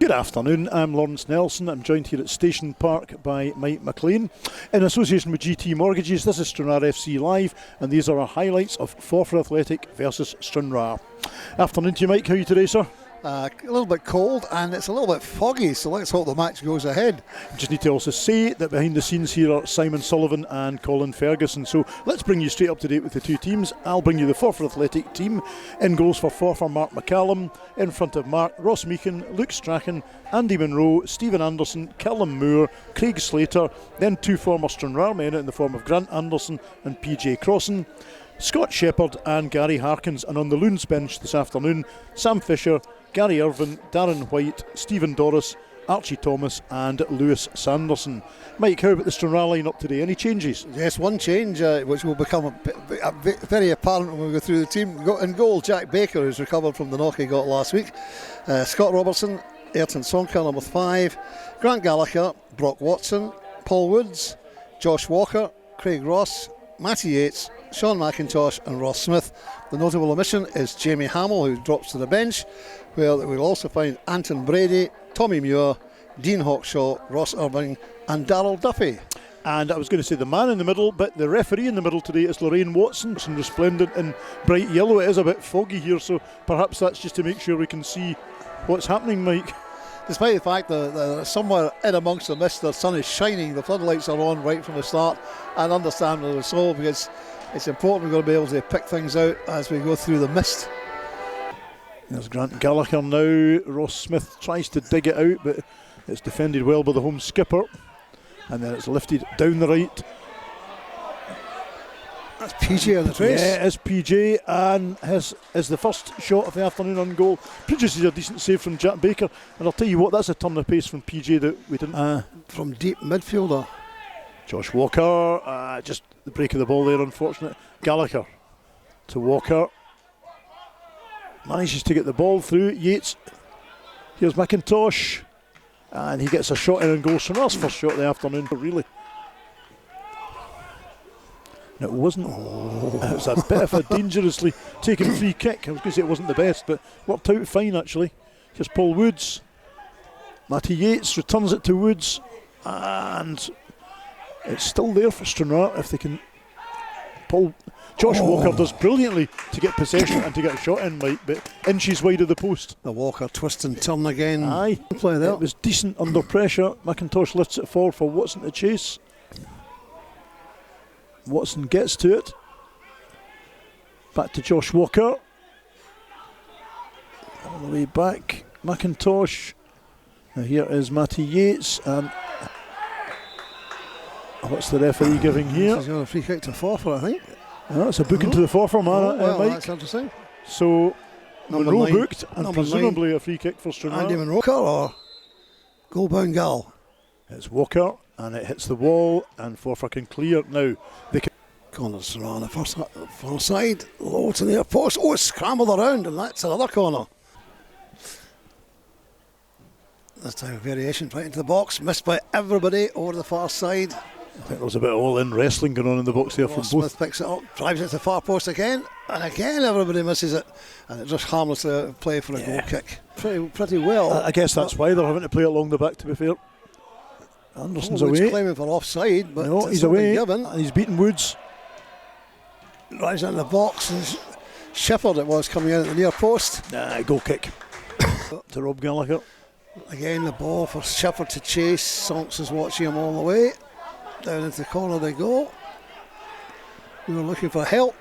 Good afternoon, I'm Lawrence Nelson. I'm joined here at Station Park by Mike McLean. In association with GT Mortgages, this is Stranraer FC Live, and these are our highlights of Forfar Athletic versus Stranraer. Afternoon to you, Mike. How are you today, sir? A little bit cold and it's a little bit foggy, so let's hope the match goes ahead. Just need to also say that behind the scenes here are Simon Sullivan and Colin Ferguson. So let's bring you straight up to date with the two teams. I'll bring you the Forfar Athletic team. In goals for Forfar, Mark McCallum. In front of Mark, Ross Meekin, Luke Strachan, Andy Monroe, Stephen Anderson, Callum Muir, Craig Slater. Then two former Stranraer men in the form of Grant Anderson and PJ Crossan. Scott Shepherd and Gary Harkins. And on the Loons bench this afternoon, Sam Fisher, Gary Irvin, Darren White, Stephen Doris, Archie Thomas and Lewis Sanderson. Mike, how about the Stranraer line-up today? Any changes? Yes, one change which will become very apparent when we go through the team. In goal, Jack Baker, who's recovered from the knock he got last week. Scott Robertson, Ayrton Sonker, number 5. Grant Gallagher, Brock Watson, Paul Woods, Josh Walker, Craig Ross, Matty Yates, Sean McIntosh and Ross Smith. The notable omission is Jamie Hamill, who drops to the bench, where we'll also find Anton Brady, Tommy Muir, Dean Hawkshaw, Ross Irving and Darryl Duffy. And I was going to say the man in the middle, but the referee in the middle today is Lorraine Watson, resplendent in bright yellow. It is a bit foggy here, so perhaps that's just to make sure we can see what's happening, Mike. Despite the fact that somewhere in amongst the mist the sun is shining, the floodlights are on right from the start, and understandably so, because it's important we're going to be able to pick things out as we go through the mist. There's Grant Gallagher now. Ross Smith tries to dig it out, but it's defended well by the home skipper. And then it's lifted down the right. That's PJ on the trace. Yeah, it's PJ, and his is the first shot of the afternoon on goal. Produces a decent save from Jack Baker. And I'll tell you what, that's a turn of pace from PJ that we didn't. From deep midfielder. Josh Walker, just the break of the ball there, unfortunate. Gallagher to Walker. Manages to get the ball through. Yates. Here's McIntosh. And he gets a shot in and goes. Stranraer's first shot of the afternoon, really. And it wasn't. It was a bit of a dangerously taken free kick. I was going to say it wasn't the best, but worked out fine actually. Here's Paul Woods. Matty Yates returns it to Woods. And it's still there for Stranraer if they can. Josh Walker does brilliantly to get possession and to get a shot in, Mike, but inches wide of the post. The Walker twist and turn again. Aye, play there. It was decent under pressure. McIntosh lifts it forward for Watson to chase. Watson gets to it. Back to Josh Walker. All the way back. McIntosh. Now here is Matty Yates. And what's the referee giving here? He's got a free kick to Forfar, I think. That's a booking to the Forfar man, Mike. That's interesting. So, Monroe booked, and presumably 9, a free kick for Stranraer. Andy Monroe or goal-bound gal? It's Walker, and it hits the wall, and Forfar can clear. Now, they can. Corner Stranraer on the far side, low to the near post. Oh, it's scrambled around, and that's another corner. This time a variation right into the box, missed by everybody over the far side. I think there was a bit of all-in wrestling going on in the box there from both. Smith picks it up, drives it to the far post again, and again everybody misses it, and it's just harmless play for a goal kick. Pretty well. I guess that's why they're having to play it along the back, to be fair. Anderson's away. He's claiming for offside, but no, he's away, given. And he's beaten Woods. Drives it in the box, and Shepherd it was coming in at the near post. Goal kick to Rob Gallagher. Again the ball for Shepherd to chase. Sonks is watching him all the way. Down into the corner they go. We were looking for help.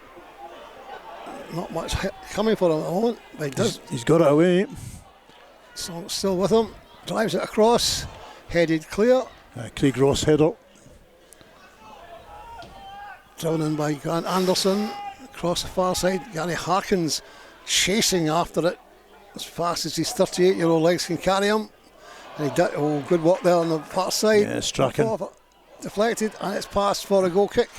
Not much coming for him at the moment, but he's got it away. Sonks still with him. Drives it across. Headed clear. Craig Ross header. Drawn in by Grant Anderson. Across the far side. Gary Harkins chasing after it as fast as his 38-year-old legs can carry him. And he did good work there on the far side. Yeah, Strachan. Deflected, and it's passed for a goal kick.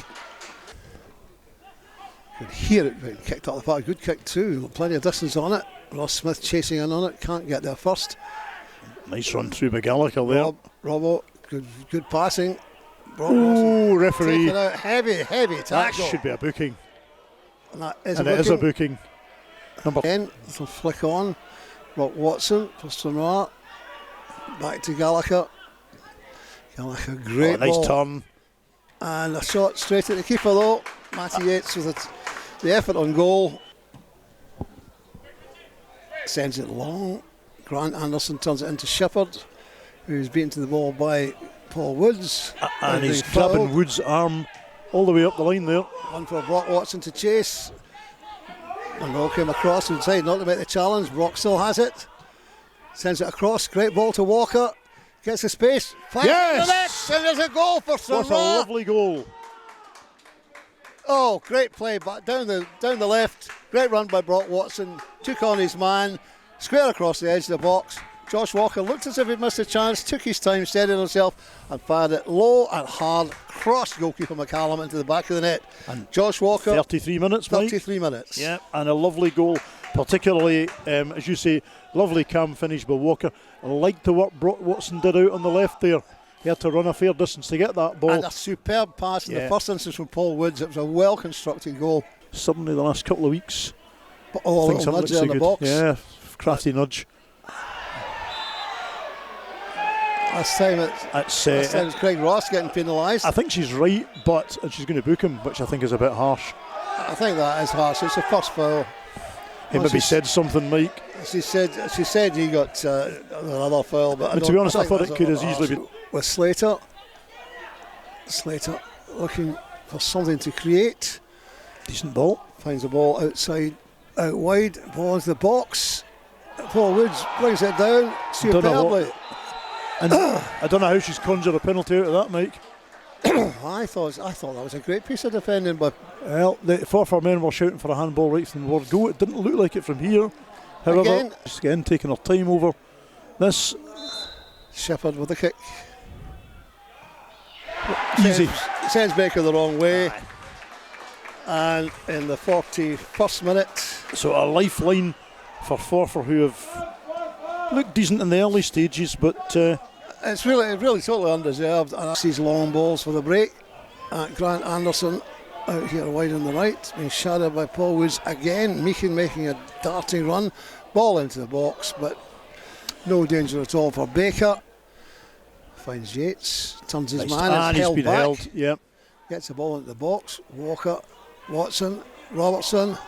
You could hear it being kicked up the park. Good kick too. Plenty of distance on it. Ross Smith chasing in on it. Can't get there first. Nice run through by Gallagher there. Robbo, good passing. Oh, referee. Heavy tackle. That should be a booking. And that is and it is a booking. Number 10, so flick on. Brock Watson for Stranraer. Back to Gallagher. Gallagher, great nice ball. turn. And a shot straight at the keeper though. Matty Yates with the effort on goal. Sends it long. Grant Anderson turns it into Shepherd, who's beaten to the ball by Paul Woods. And he's grabbing Woods' arm all the way up the line there. One for Brock Watson to chase. Monroe came across and decided not to make the challenge. Brock still has it. Sends it across. Great ball to Walker. Gets the space. Yes! And there's a goal for Stranraer. What a lovely goal. Oh, great play back down the left. Great run by Brock Watson. Took on his man. Square across the edge of the box. Josh Walker looked as if he'd missed a chance, took his time, steadied himself, and fired it low and hard, crossed goalkeeper McCallum into the back of the net. And Josh Walker, 33 minutes, Mike. 33 minutes. Yeah, and a lovely goal, particularly, as you say, lovely calm finish by Walker. I liked the work Brock Watson did out on the left there. He had to run a fair distance to get that ball. And a superb pass in the first instance from Paul Woods. It was a well-constructed goal. Suddenly, the last couple of weeks, a little nudge there in the box. Yeah, crafty nudge. Last time it's Craig Ross getting penalised. I think she's right, and she's going to book him, which I think is a bit harsh. I think that is harsh. It's a first foul. He maybe said something, Mike. She said he got another foul, but to be honest, I thought it could as easily be. With Slater looking for something to create. Decent ball. Finds the ball out wide. Ball into the box. Paul Woods brings it down superbly. And I don't know how she's conjured a penalty out of that, Mike. I thought that was a great piece of defending, but the Forfar men were shouting for a handball right from the word go. It didn't look like it from here. However, again taking her time over this. Shepherd with the kick. Easy. Sends Baker the wrong way. And in the 41st minute. So a lifeline for Forfar, who have looked decent in the early stages, but it's really totally undeserved. And that's these long balls for the break. Grant Anderson out here wide on the right, being shadowed by Paul Woods again. Meekin making a darting run, ball into the box, but no danger at all for Baker. Finds Yates, turns his man, and he's been back. held. Yep. Gets the ball into the box. Walker, Watson, Robertson,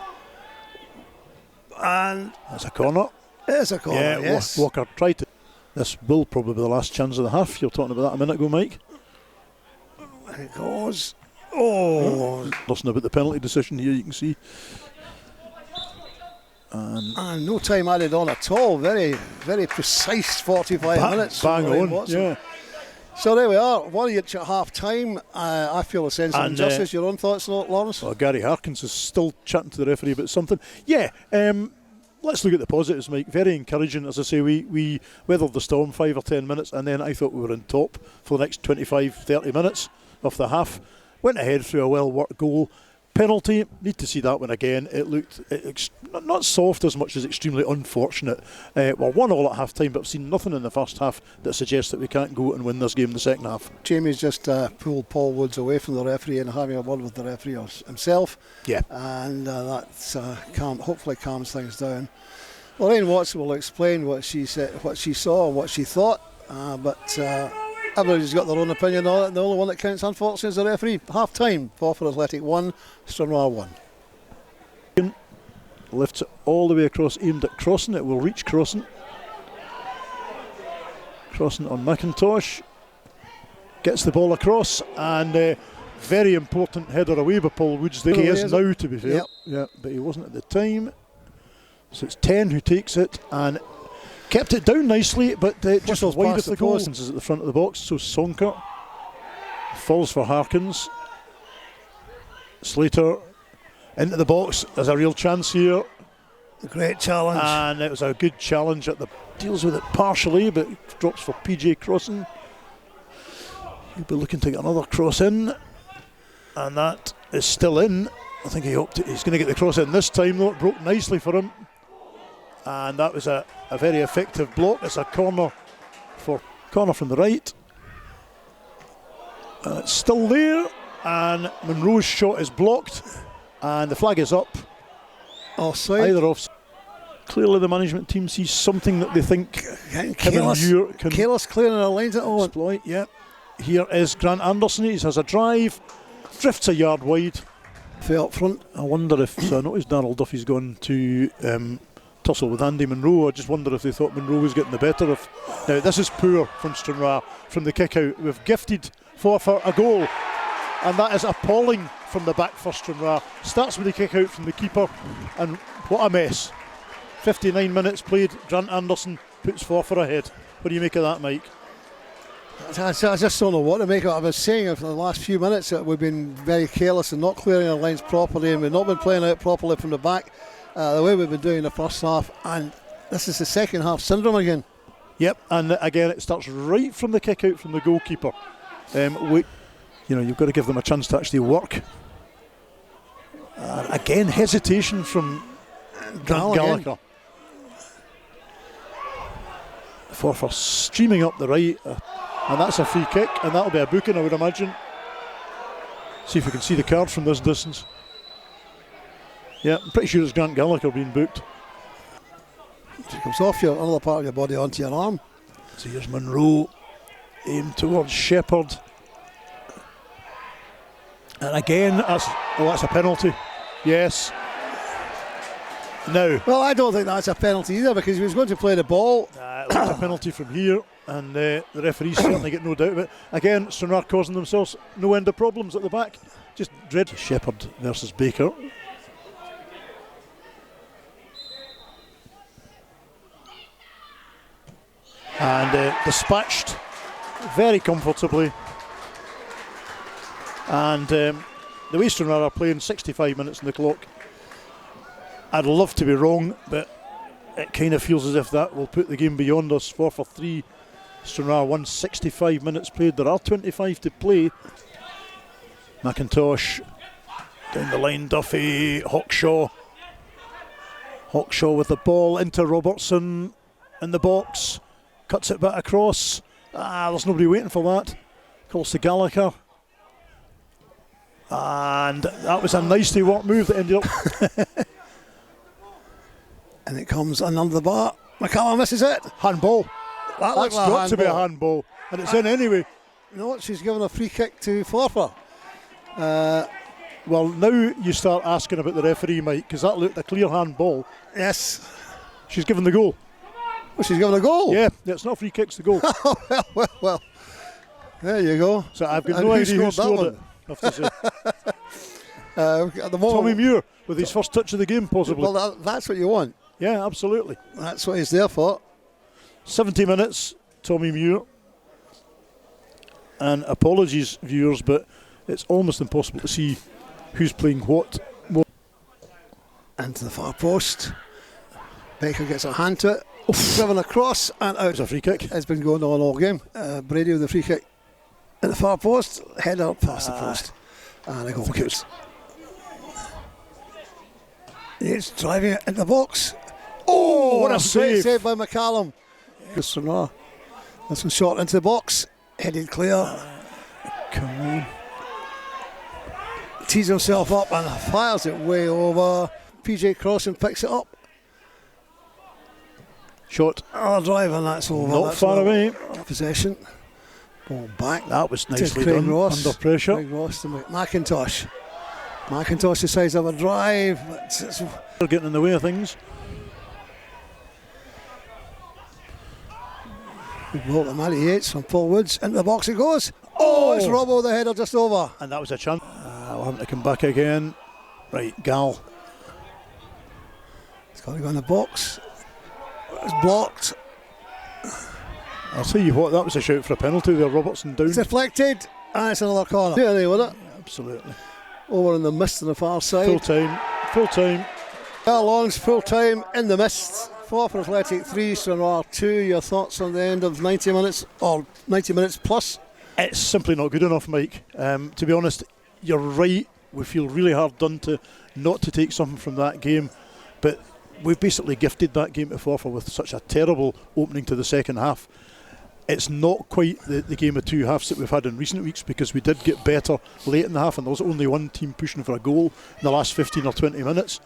and that's a corner. It's a corner. Yeah, yes. Walker tried to. This will probably be the last chance of the half. You were talking about that a minute ago, Mike. There it goes. Oh, listen about the penalty decision here. You can see. And no time added on at all. Very, very precise 45 minutes. Bang on. Watson. Yeah. So there we are. 1 each at half time. I feel a sense of injustice. Your own thoughts, Lawrence? Well, Gary Harkins is still chatting to the referee about something. Yeah. Let's look at the positives, Mike. Very encouraging. As I say, we weathered the storm 5 or 10 minutes, and then I thought we were on top for the next 25-30 minutes of the half. Went ahead through a well-worked goal. Penalty, need to see that one again. It looked not soft as much as extremely unfortunate. Well, 1-1 at half time, but I've seen nothing in the first half that suggests that we can't go and win this game in the second half. Jamie's just pulled Paul Woods away from the referee and having a word with the referee himself. Yeah. And that's hopefully calms things down. Lorraine Watson will explain what she said, what she saw, what she thought, but everybody's got their own opinion on it. The only one that counts, unfortunately, is the referee. Half time, Forfar Athletic 1, Stranraer 1. Lifts it all the way across, aimed at Crossan. It will reach Crossan. Crossan on McIntosh. Gets the ball across, and very important header away by Paul Woods. He is now, to be fair. Yep. Yeah, but he wasn't at the time. So it's 10 who takes it, and kept it down nicely, but just wide of the goal. Is at the front of the box, so Sonker falls for Harkins. Slater into the box. There's a real chance here. A great challenge. And it was a good challenge. Deals with it partially, but drops for PJ Crossan. He'll be looking to get another cross in, and that is still in. I think he's going to get the cross in this time, though. It broke nicely for him. And that was a very effective block. It's a corner from the right. And it's still there. And Monroe's shot is blocked. And the flag is up. Offside. Either offside. clearly the management team sees something that they think Muir can careless clearing our lines at all. exploit. Yeah. Here is Grant Anderson. He has a drive, drifts a yard wide. Way up front. I wonder if, so I noticed Darryl Duffy's gone to tussle with Andy Monroe. I just wonder if they thought Monroe was getting the better of. Now this is poor from Stranraer from the kick out. We've gifted Forfar a goal, and that is appalling from the back for Stranraer. Starts with the kick out from the keeper, and what a mess. 59 minutes played, Grant Anderson puts Forfar ahead. What do you make of that, Mike? I just don't know what to make of it. I was saying for the last few minutes that we've been very careless and not clearing our lines properly, and we've not been playing out properly from the back the way we've been doing in the first half, and this is the second half syndrome again. Yep, and again it starts right from the kick out from the goalkeeper. You've got to give them a chance to actually work. Again, hesitation from Gallagher. Forfar streaming up the right, and that's a free kick, and that'll be a booking, I would imagine. See if we can see the card from this distance. Yeah, I'm pretty sure it's Grant Gallagher being booked. It comes off your another part of your body onto your arm. So here's Monroe, aimed towards Shepherd. And again, that's a penalty. Yes. Now. Well, I don't think that's a penalty either, because he was going to play the ball. It looks a penalty from here, and the referees certainly get no doubt of it. Again, Stranraer causing themselves no end of problems at the back. Just dread. Shepherd versus Baker. And dispatched very comfortably. And the way Stranraer are playing, 65 minutes on the clock. I'd love to be wrong, but it kind of feels as if that will put the game beyond us. 4-3, Stranraer 1, 65 minutes played. There are 25 to play. McIntosh down the line, Duffy, Hawkshaw with the ball into Robertson in the box, cuts it back across. There's nobody waiting for that. Calls to Gallagher. And that was a nicely worked move that ended up. And it comes under the bar. McCallum misses it. Handball. That's like got to be a handball. And it's in anyway. No, she's given a free kick to Forfar. Well, now you start asking about the referee, Mike, because that looked a clear handball. Yes. She's given the goal. Well, she's given a goal? Yeah, it's not free kicks, the goal. well. There you go. So I've got no idea who scored it, I have to say. At the moment, Tommy Muir with his first touch of the game, possibly. Well, that's what you want. Yeah, absolutely. That's what he's there for. 70 minutes, Tommy Muir. And apologies, viewers, but it's almost impossible to see who's playing what. Into the far post. Baker gets a hand to it. Driven across and out. It's a free kick. It's been going on all game. Brady with the free kick at the far post. Header past the post. And a goal kick. It's driving it into the box. Oh, what a great save. Save by McCallum. This one shot into the box. Headed clear. Come on. Tees himself up and fires it way over. PJ Crossan picks it up. Shot. Drive, and that's over. Not that's far away. Possession. Ball back. That was nicely Craig done. Ross. Under pressure. Craig Ross to McIntosh. McIntosh decides to have a drive. They're getting in the way of things. Big ball to Matty Yates from Paul Woods. Into the box it goes. Oh, it's Robbo with the header just over. And that was a chance. We'll have to come back again. Right, Gal. It's got to go in the box. It's blocked. I'll tell you what, that was a shout for a penalty there. Robertson down. It's deflected. And it's another corner. Yeah, there with it. Absolutely. Over in the mist on the far side. Full time. Long's full time in the mist. Forfar Athletic 3, Stranraer 2. Your thoughts on the end of 90 minutes or 90 minutes plus? It's simply not good enough, Mike. To be honest, you're right. We feel really hard done not to take something from that game, but we've basically gifted that game to Forfar with such a terrible opening to the second half. It's not quite the game of two halves that we've had in recent weeks, because we did get better late in the half and there was only one team pushing for a goal in the last 15 or 20 minutes.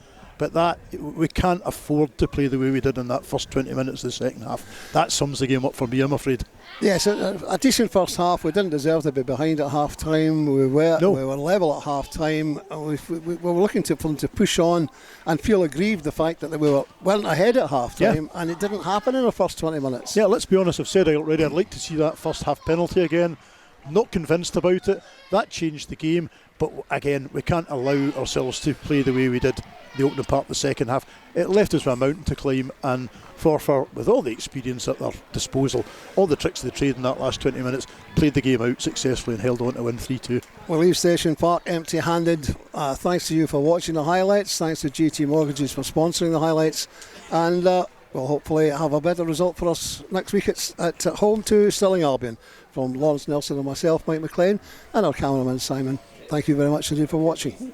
but that we can't afford to play the way we did in that first 20 minutes of the second half. That sums the game up for me, I'm afraid. Yes, a decent first half. We didn't deserve to be behind at half time. We were level at half time. We were looking for them to push on and feel aggrieved the fact that we weren't ahead at half time, and it didn't happen in the first 20 minutes. Yeah, let's be honest, I've said it already, I'd like to see that first half penalty again. Not convinced about it. That changed the game, but again, we can't allow ourselves to play the way we did the opening part of the second half. It left us with a mountain to climb, and Forfar, with all the experience at their disposal, all the tricks of the trade in that last 20 minutes, played the game out successfully and held on to win 3-2. We'll leave Station Park empty-handed. Thanks to you for watching the highlights. Thanks to GT Mortgages for sponsoring the highlights, and we'll hopefully have a better result for us next week at home to Stirling Albion. From Lawrence Nelson and myself, Mike McLean, and our cameraman Simon. Thank you very much indeed for watching.